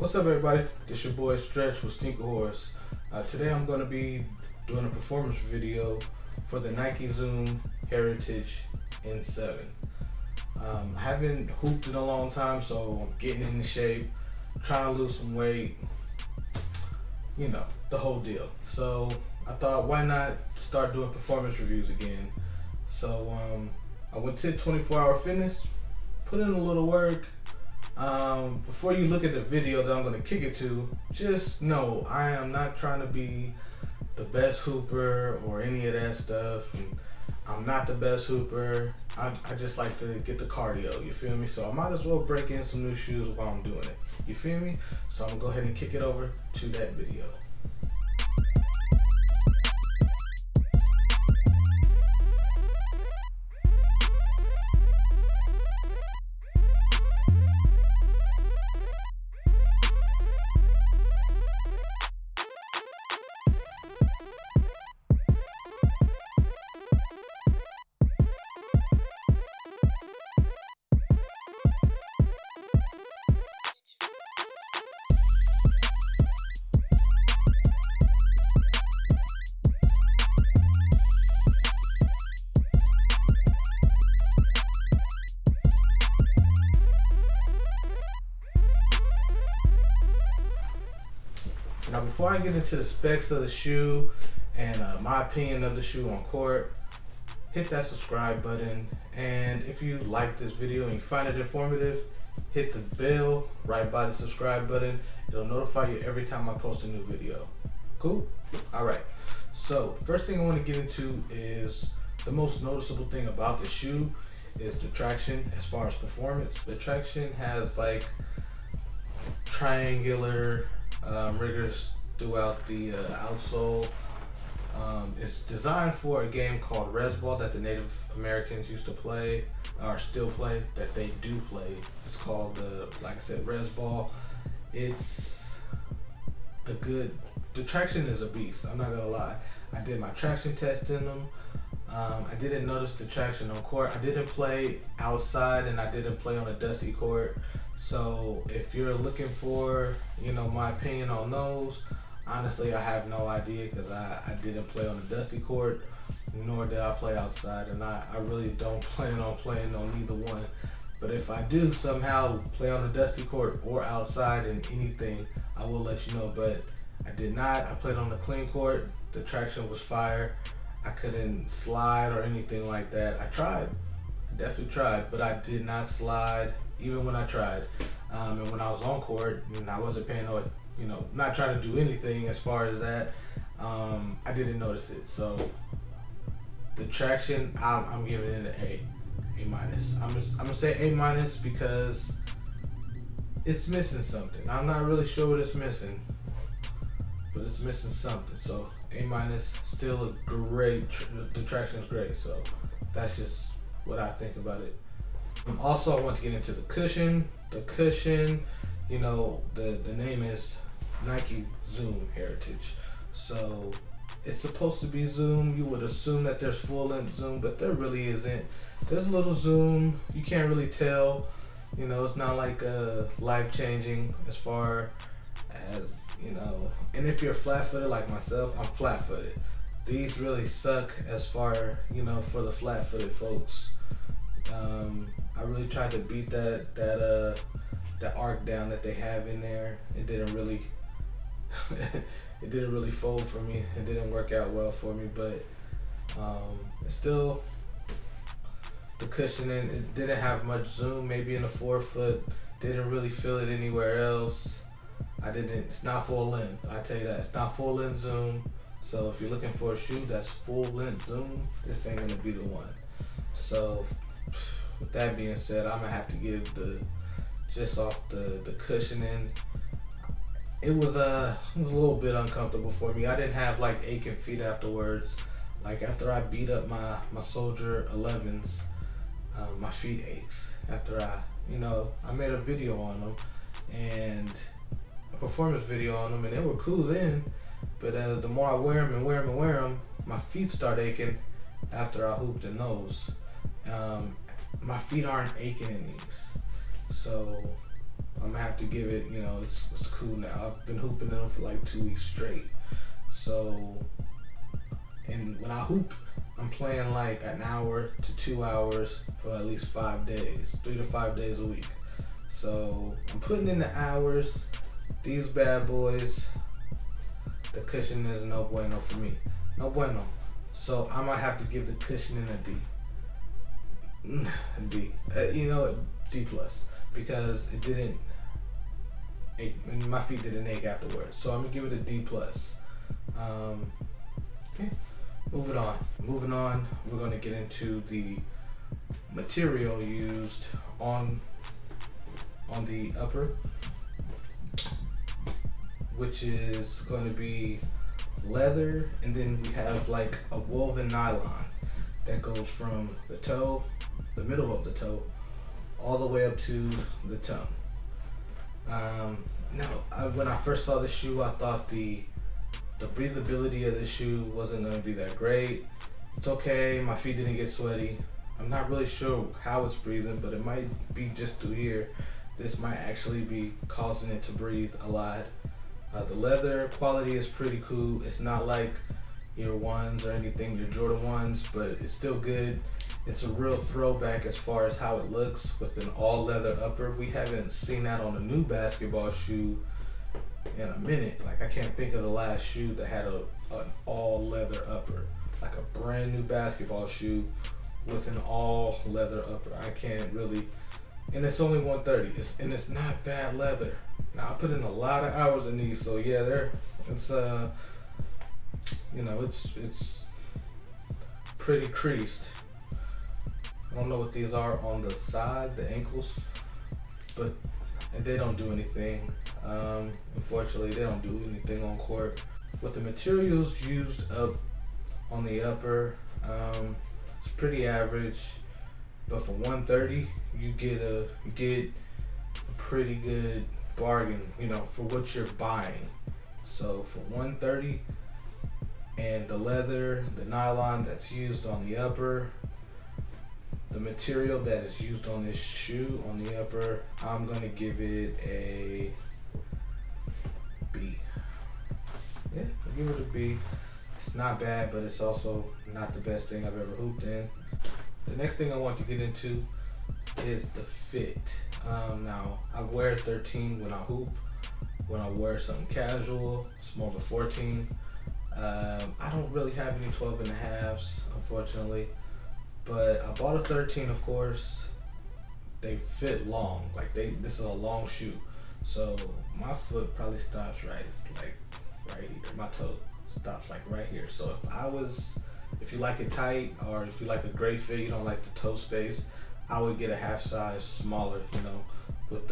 What's up, everybody? This your boy Stretch with SneakerWhorez. Today I'm going to be doing a performance video for the Nike Zoom Heritage N7. I haven't hooped in a long time, so I'm getting in shape, trying to lose some weight, you know, the whole deal. So I thought, why not start doing performance reviews again? So I went to 24-hour fitness, put in a little work. Before you look at the video that I'm going to kick it to, just know I am not trying to be the best hooper or any of that stuff. And I'm not the best hooper. I just like to get the cardio, you feel me? So I might as well break in some new shoes while I'm doing it, you feel me? So I'm going to go ahead and kick it over to that video. Now, before I get into the specs of the shoe and my opinion of the shoe on court, hit that subscribe button. And if you like this video and you find it informative, hit the bell right by the subscribe button. It'll notify you every time I post a new video. Cool? Alright. So, first thing I want to get into is the most noticeable thing about the shoe is the traction as far as performance. The traction has like triangular riggers throughout the outsole. It's designed for a game called Resball that the Native Americans used to play, or still play, that they do play. It's called, like I said, Resball. It's a good, the traction is a beast, I'm not gonna lie. I did my traction test in them. I didn't notice the traction on court. I didn't play outside and I didn't play on a dusty court. So if you're looking for, you know, my opinion on those, honestly, I have no idea because I didn't play on a dusty court, nor did I play outside, and I really don't plan on playing on either one. But if I do somehow play on a dusty court or outside in anything, I will let you know. But I did not. I played on the clean court. The traction was fire. I couldn't slide or anything like that. I tried. I definitely tried, but I did not slide even when I tried. And when I was on court and I wasn't paying no, you know, not trying to do anything as far as that, I didn't notice it. So the traction, I'm giving it an A minus. I'm gonna say A minus because it's missing something. I'm not really sure what it's missing, but it's missing something. So A minus, still a great, the traction is great. So that's just what I think about it. Also, I want to get into the cushion. The cushion, you know, the name is Nike Zoom Heritage. So it's supposed to be zoom. You would assume that there's full length zoom, but there really isn't. There's a little zoom. You can't really tell. You know, it's not like life changing as far as, you know. And if you're flat footed like myself, I'm flat footed. These really suck as far, you know, for the flat footed folks. I really tried to beat that arc down that they have in there. It didn't really it didn't really fold for me. It didn't work out well for me, but it's still, the cushioning, it didn't have much zoom, maybe in the forefoot. Didn't really feel it anywhere else. It's not full length, I tell you that. It's not full length zoom. So if you're looking for a shoe that's full length zoom, this ain't gonna be the one. So with that being said, I'm gonna have to give just off the cushioning, it was a little bit uncomfortable for me. I didn't have like aching feet afterwards. Like after I beat up my Soldier 11s, my feet aches. After I made a video on them and a performance video on them, and they were cool then. But the more I wear them, my feet start aching after I hooped in those. My feet aren't aching in these. So I'm gonna have to give it, you know, it's cool now. I've been hooping in them for like 2 weeks straight. So, and when I hoop, I'm playing like an hour to 2 hours for at least 5 days, 3 to 5 days a week. So I'm putting in the hours. These bad boys, the cushion is no bueno for me. No bueno. So I'm gonna have to give the cushioning a D. D. You know, D plus, because it didn't. My feet didn't ache afterwards. So I'm gonna give it a D plus. Okay. Moving on. We're gonna get into the material used on the upper, which is going to be leather, and then we have like a woven nylon that goes from the toe, the middle of the toe, all the way up to the tongue. When I first saw the shoe, I thought the breathability of the shoe wasn't going to be that great. It's okay, my feet didn't get sweaty. I'm not really sure how it's breathing, but it might be just through here. This might actually be causing it to breathe a lot. The leather quality is pretty cool. It's not like your ones or anything, your Jordan ones, but it's still good. It's a real throwback as far as how it looks with an all leather upper. We haven't seen that on a new basketball shoe in a minute. Like, I can't think of the last shoe that had an all leather upper, like a brand new basketball shoe with an all leather upper. I can't really, and it's only 130. It's not bad leather. Now I put in a lot of hours in these, so yeah, it's it's pretty creased. I don't know what these are on the side, the ankles, but they don't do anything. Unfortunately, they don't do anything on court. With the materials used up on the upper, it's pretty average, but for 130, you get a pretty good bargain, you know, for what you're buying. So for 130, and the leather, the nylon that's used on the upper, the material that is used on this shoe on the upper, I'm gonna give it a B. Yeah, I'll give it a B. It's not bad, but it's also not the best thing I've ever hooped in. The next thing I want to get into is the fit. Now, I wear 13 when I hoop. When I wear something casual, it's more of a 14. I don't really have any 12 and a halves, unfortunately. But I bought a 13, of course. They fit long. Like, this is a long shoe. So my foot probably stops right here. My toe stops like right here. So if you like it tight, or if you like a great fit, you don't like the toe space, I would get a half size smaller, you know, with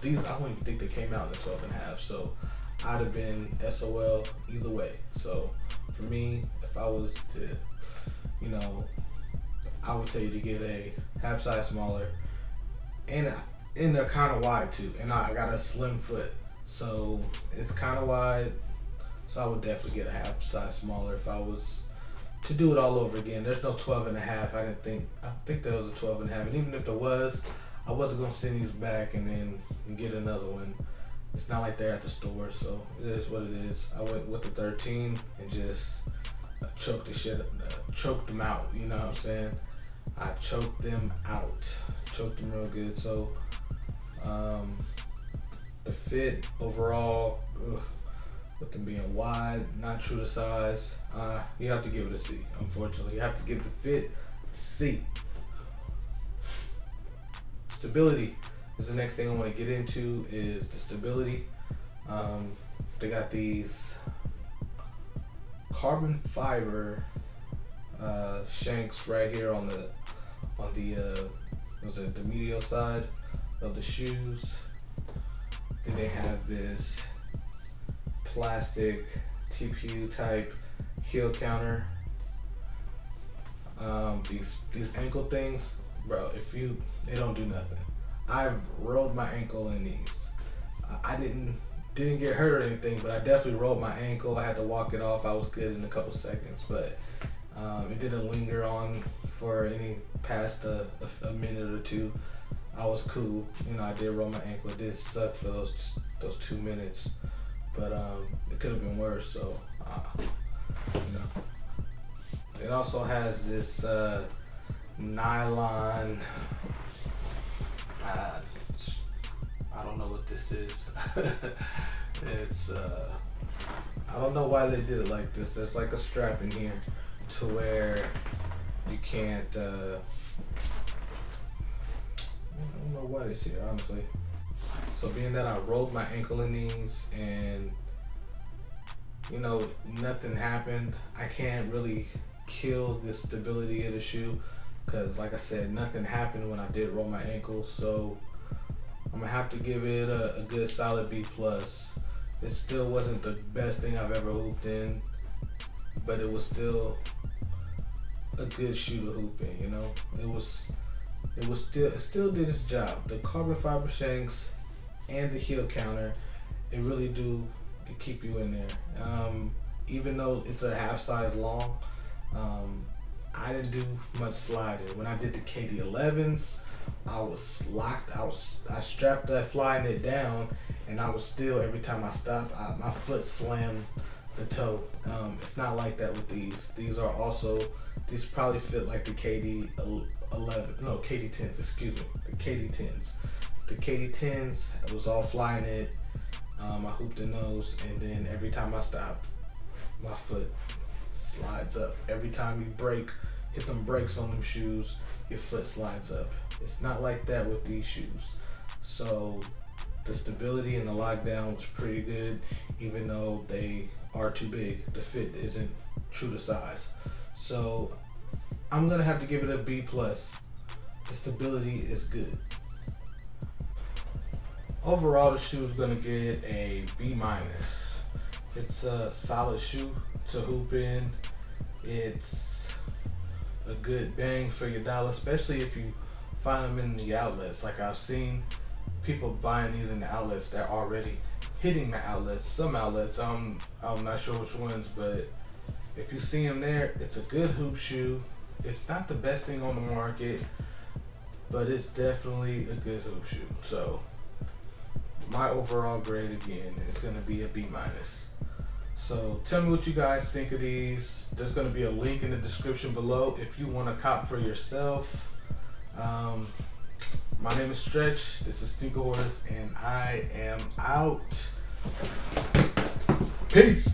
these, I don't even think they came out in the 12 and a half. So I'd have been SOL either way. So for me, if I was to, you know, I would tell you to get a half size smaller, and they're kind of wide too. And I got a slim foot, so it's kind of wide. So I would definitely get a half size smaller if I was to do it all over again. There's no 12 and a half. I think there was a 12 and a half. And even if there was, I wasn't going to send these back and then get another one. It's not like they're at the store, so it is what it is. I went with the 13 and just choked them out, you know what I'm saying? I choked them real good. So the fit overall, with them being wide, not true to size, you have to give it a C. Unfortunately, you have to give the fit a C. Stability is the next thing I want to get into, is the stability. They got these carbon fiber shanks right here on the medial side of the shoes. Then they have this plastic TPU type heel counter. These ankle things, bro, they don't do nothing. I've rolled my ankle in these. I didn't get hurt or anything, but I definitely rolled my ankle. I had to walk it off. I was good in a couple seconds, but it didn't linger on for any past a minute or two. I was cool. You know, I did roll my ankle. It did suck for those 2 minutes, but it could have been worse. So, you know, it also has this nylon. I don't know what this is. It's I don't know why they did it like this. There's like a strap in here to where you can't. I don't know why it's here, honestly. So being that I rolled my ankle in these and you know nothing happened, I can't really kill the stability of the shoe because, like I said, nothing happened when I did roll my ankle. So I'm gonna have to give it a good solid B plus. It still wasn't the best thing I've ever hooped in, but it was still a good shoe to hoop in. You know, it still did its job. The carbon fiber shanks and the heel counter, it really do keep you in there. Even though it's a half size long, I didn't do much sliding. When I did the KD11s, I was locked. I strapped that fly knit down, and I was still, every time I stopped, my foot slammed the toe. It's not like that with these. These probably fit like the KD10s. Excuse me, the KD10s. The KD10s, it was all fly knit. I hooped in those, and then every time I stop, my foot slides up. Every time you hit them brakes on them shoes, your foot slides up. It's not like that with these shoes. So the stability and the lockdown was pretty good, even though they are too big. The fit isn't true to size. So I'm gonna have to give it a B plus. The stability is good. Overall, the shoe is gonna get a B minus. It's a solid shoe to hoop in. It's a good bang for your dollar, especially if you find them in the outlets. Like I've seen people buying these in the outlets. They're already hitting the outlets. Some outlets, I'm not sure which ones, but if you see them there, it's a good hoop shoe. It's not the best thing on the market, but it's definitely a good hoop shoe. So my overall grade again is going to be a B minus. So tell me what you guys think of these. There's going to be a link in the description below if you want to cop for yourself. My name is Stretch. This is SneakerWhorez, and I am out. Peace.